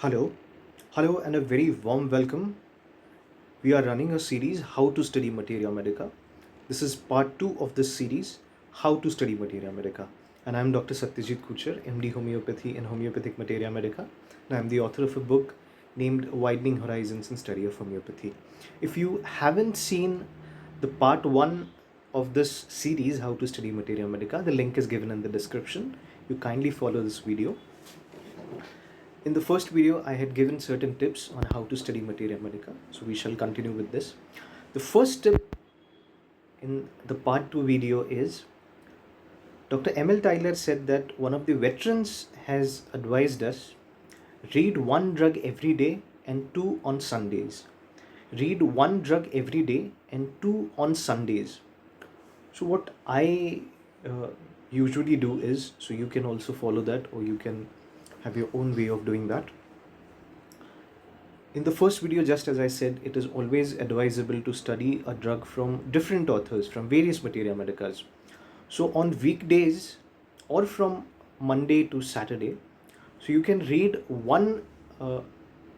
Hello, hello, and a very warm welcome. We are running a series, How to Study Materia Medica. This is part 2 of this series, How to Study Materia Medica. And I'm Dr. Satyajit Kuchar, MD Homeopathy and Homeopathic Materia Medica. And I'm the author of a book named Widening Horizons in Study of Homeopathy. If you haven't seen the part 1 of this series, How to Study Materia Medica, the link is given in the description. You kindly follow this video. In the first video, I had given certain tips on how to study Materia Medica, so we shall continue with this. The first tip in the part 2 video is Dr. Emil Tyler said that one of the veterans has advised us read one drug every day and two on Sundays. Read one drug every day and two on Sundays. So, what I usually do is, so you can also follow that, or you can have your own way of doing that. In the first video, just as I said, it is always advisable to study a drug from different authors, from various Materia Medicas. So on weekdays or from Monday to Saturday, so you can read one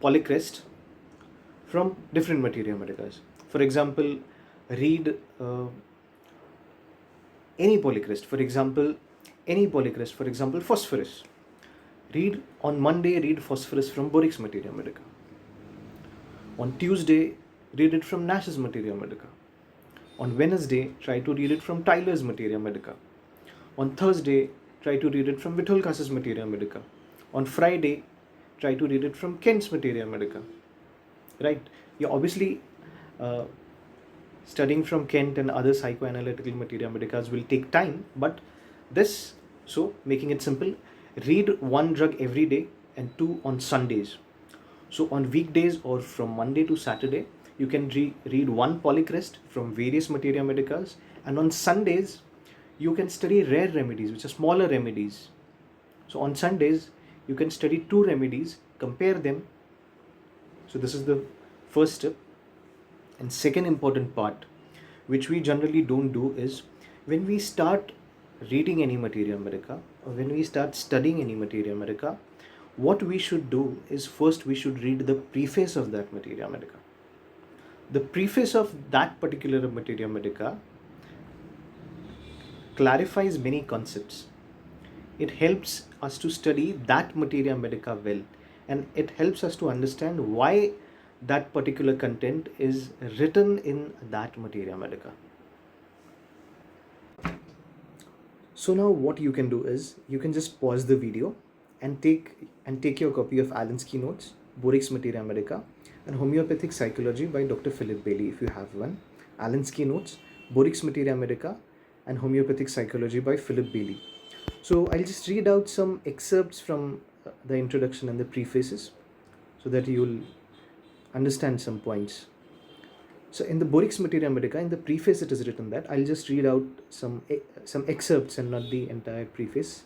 polycrest from different Materia Medicas. For example, read any polycrest, for example, phosphorus. Read on Monday, read phosphorus from Borix Materia Medica. On Tuesday, read it from Nash's Materia Medica. On Wednesday, try to read it from Tyler's Materia Medica. On Thursday, try to read it from Vitholkas's Materia Medica. On Friday, try to read it from Kent's Materia Medica. Right? You're obviously studying from Kent and other psychoanalytical Materia Medicas will take time, but this, so making it simple, read one drug every day and two on Sundays. So on weekdays or from Monday to Saturday, you can read one polycrest from various Materia Medicas, and on Sundays, you can study rare remedies, which are smaller remedies. So on Sundays, you can study two remedies, compare them. So this is the first step. And second important part, which we generally don't do, is when we start reading any Materia Medica, or when we start studying any Materia Medica, what we should do is first we should read the preface of that Materia Medica. The preface of that particular Materia Medica clarifies many concepts. It helps us to study that Materia Medica well, and it helps us to understand why that particular content is written in that Materia Medica. So now what you can do is you can just pause the video and take your copy of Allen's Keynotes, Borix Materia Medica, and Homeopathic Psychology by Dr. Philip Bailey, if you have one. Allen's Keynotes, Borix Materia Medica, and Homeopathic Psychology by Philip Bailey. So I'll just read out some excerpts from the introduction and the prefaces so that you'll understand some points. So in the Borix Materia Medica, in the preface it is written that, I'll just read out some excerpts and not the entire preface.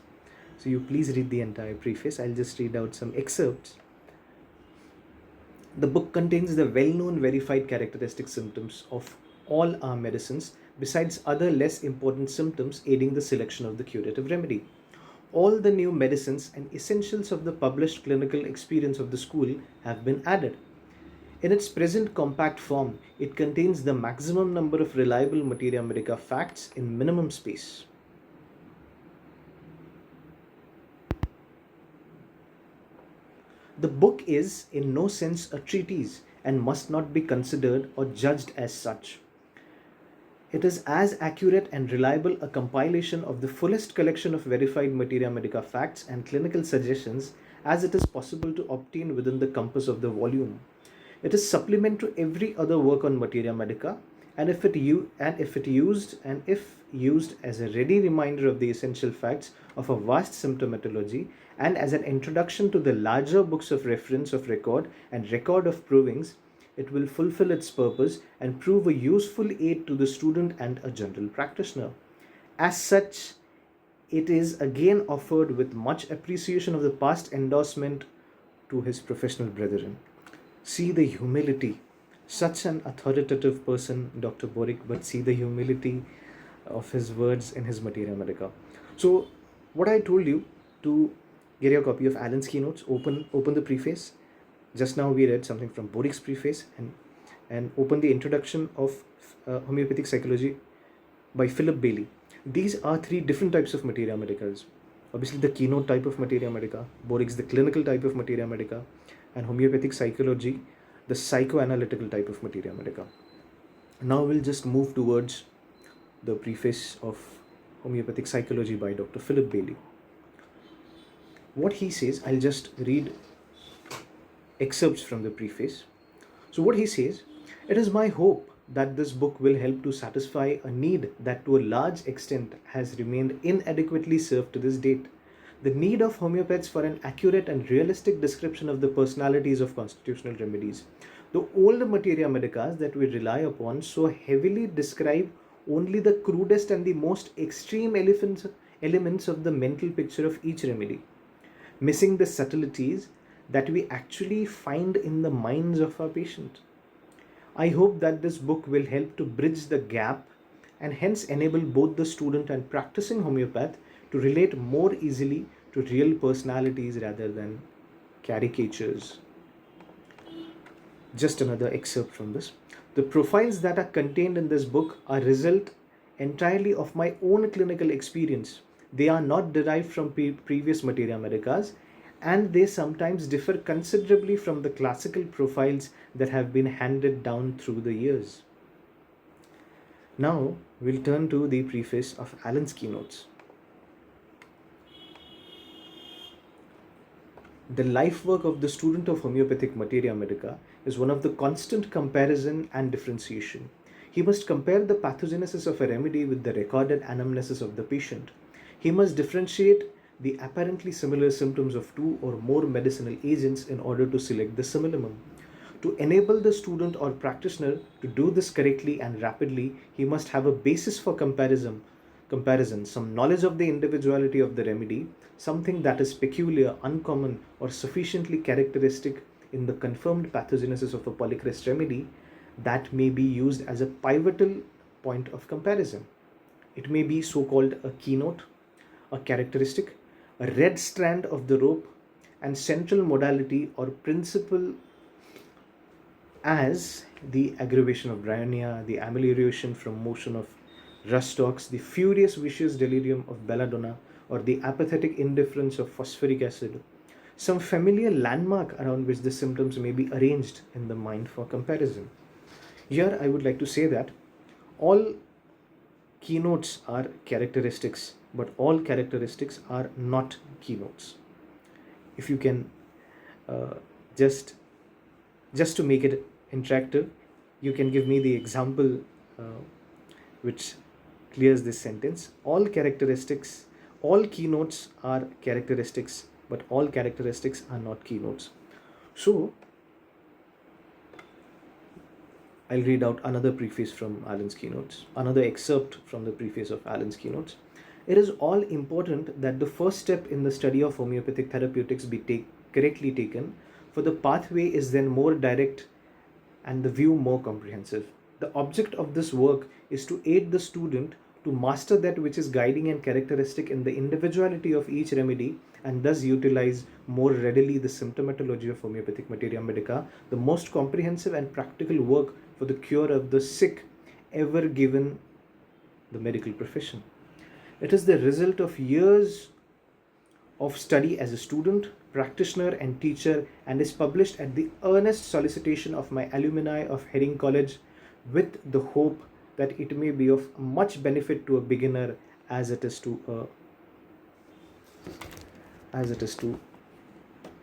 So you please read the entire preface. I'll just read out some excerpts. The book contains the well-known verified characteristic symptoms of all our medicines, besides other less important symptoms aiding the selection of the curative remedy. All the new medicines and essentials of the published clinical experience of the school have been added. In its present compact form, it contains the maximum number of reliable Materia Medica facts in minimum space. The book is in no sense a treatise and must not be considered or judged as such. It is as accurate and reliable a compilation of the fullest collection of verified Materia Medica facts and clinical suggestions as it is possible to obtain within the compass of the volume. It is supplement to every other work on Materia Medica, and if used as a ready reminder of the essential facts of a vast symptomatology, and as an introduction to the larger books of reference of record and record of provings, it will fulfill its purpose and prove a useful aid to the student and a general practitioner. As such, it is again offered with much appreciation of the past endorsement to his professional brethren. See the humility. Such an authoritative person, Dr. Boric, but see the humility of his words in his Materia Medica. So, what I told you, to get your copy of Allen's Keynotes, open the preface Just now we read something from Borik's preface and opened the introduction of homeopathic psychology by Philip Bailey. These are three different types of Materia Medicas. Obviously, the keynote type of Materia Medica, Borik's the clinical type of Materia Medica, and homeopathic psychology, the psychoanalytical type of Materia Medica. Now we'll just move towards the preface of homeopathic psychology by Dr. Philip Bailey. What he says, I'll just read excerpts from the preface. So what he says, it is my hope that this book will help to satisfy a need that to a large extent has remained inadequately served to this date. The need of homeopaths for an accurate and realistic description of the personalities of constitutional remedies. The old materia medicas that we rely upon so heavily describe only the crudest and the most extreme elements of the mental picture of each remedy, missing the subtleties that we actually find in the minds of our patients. I hope that this book will help to bridge the gap and hence enable both the student and practicing homeopath to relate more easily to real personalities rather than caricatures. Just another excerpt from this. The profiles that are contained in this book are result entirely of my own clinical experience. They are not derived from previous materia medicas, and they sometimes differ considerably from the classical profiles that have been handed down through the years. Now we'll turn to the preface of Allen's keynotes. The life work of the student of homeopathic materia medica is one of the constant comparison and differentiation. He must compare the pathogenesis of a remedy with the recorded anamnesis of the patient. He must differentiate the apparently similar symptoms of two or more medicinal agents in order to select the simillimum. To enable the student or practitioner to do this correctly and rapidly, he must have a basis for comparison, some knowledge of the individuality of the remedy, something that is peculiar, uncommon, or sufficiently characteristic in the confirmed pathogenesis of a polycrest remedy that may be used as a pivotal point of comparison. It may be so-called a keynote, a characteristic, a red strand of the rope, and central modality or principle as the aggravation of bryonia, the amelioration from motion of rustox, the furious vicious delirium of belladonna, or the apathetic indifference of phosphoric acid, some familiar landmark around which the symptoms may be arranged in the mind for comparison. Here I would like to say that all keynotes are characteristics, but all characteristics are not keynotes. If you can just to make it interactive, you can give me the example which clears this sentence. All keynotes are characteristics, but all characteristics are not keynotes. So I'll read out another preface from Allen's keynotes, another excerpt from the preface of Allen's keynotes. It is all important that the first step in the study of homeopathic therapeutics be correctly taken, for the pathway is then more direct and the view more comprehensive. The object of this work is to aid the student to master that which is guiding and characteristic in the individuality of each remedy, and thus utilize more readily the symptomatology of homeopathic materia medica, the most comprehensive and practical work for the cure of the sick ever given the medical profession. It is the result of years of study as a student, practitioner and teacher, and is published at the earnest solicitation of my alumni of Herring College, with the hope that it may be of much benefit to a beginner as it is to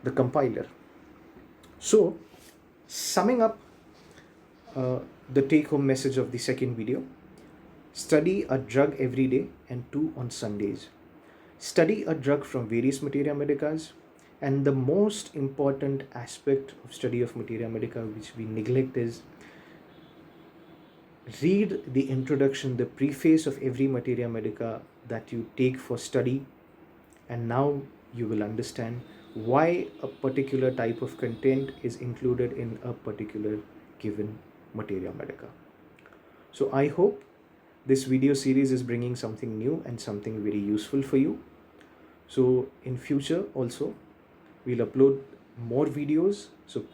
the compiler. So, summing up the take-home message of the second video: study a drug every day and 2 on Sundays. Study a drug from various materia medicas, and the most important aspect of study of materia medica which we neglect is read the introduction, the preface of every materia medica that you take for study, and now you will understand why a particular type of content is included in a particular given materia medica. So I hope this video series is bringing something new and something very useful for you. So in future also we'll upload more videos, so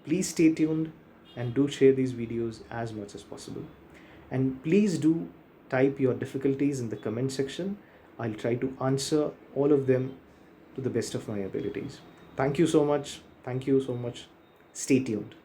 Please stay tuned and do share these videos as much as possible. And please do type your difficulties in the comment section. I'll try to answer all of them to the best of my abilities. Thank you so much. Thank you so much. Stay tuned.